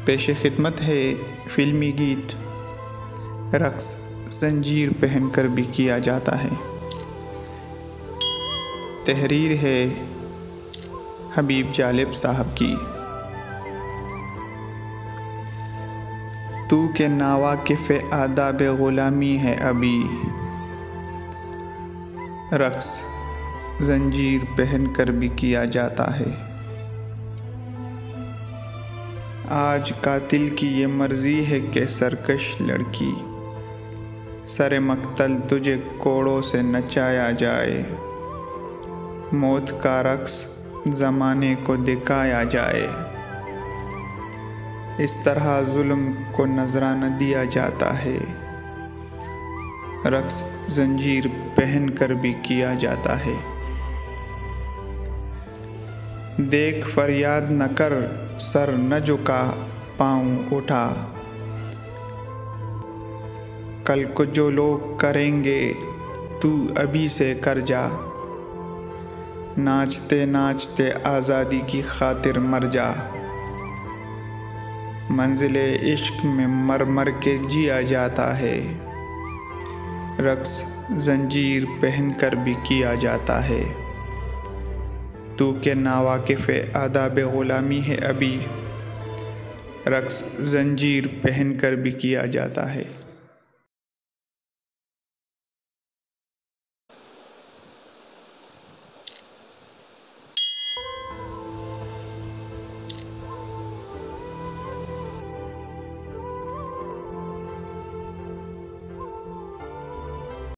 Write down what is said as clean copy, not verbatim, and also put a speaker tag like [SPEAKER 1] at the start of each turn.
[SPEAKER 1] पेश खिदमत है फिल्मी गीत रक्स जंजीर पहनकर भी किया जाता है। तहरीर है हबीब जालिब साहब की। तू के नावाकिफ़े आदाब ग़ुलामी है अभी, रक्स जंजीर पहनकर भी किया जाता है। आज कातिल की ये मर्जी है कि सरकश लड़की, सरे मक्तल तुझे कोड़ों से नचाया जाए। मौत का रक्स ज़माने को दिखाया जाए। इस तरह जुल्म को नजराना दिया जाता है। रक्स जंजीर पहन कर भी किया जाता है। देख फरियाद न कर, सर न झुका, पाँव उठा। कल को जो लोग करेंगे तू अभी से कर जा। नाचते नाचते आज़ादी की खातिर मर जा। मंजिले इश्क में मर मर के जिया जाता है। रक्स जंजीर पहन कर भी किया जाता है। तू के नावाकिफ़े आदाब ग़ुलामी है अभी, रक्स जंजीर पहन कर भी किया जाता है।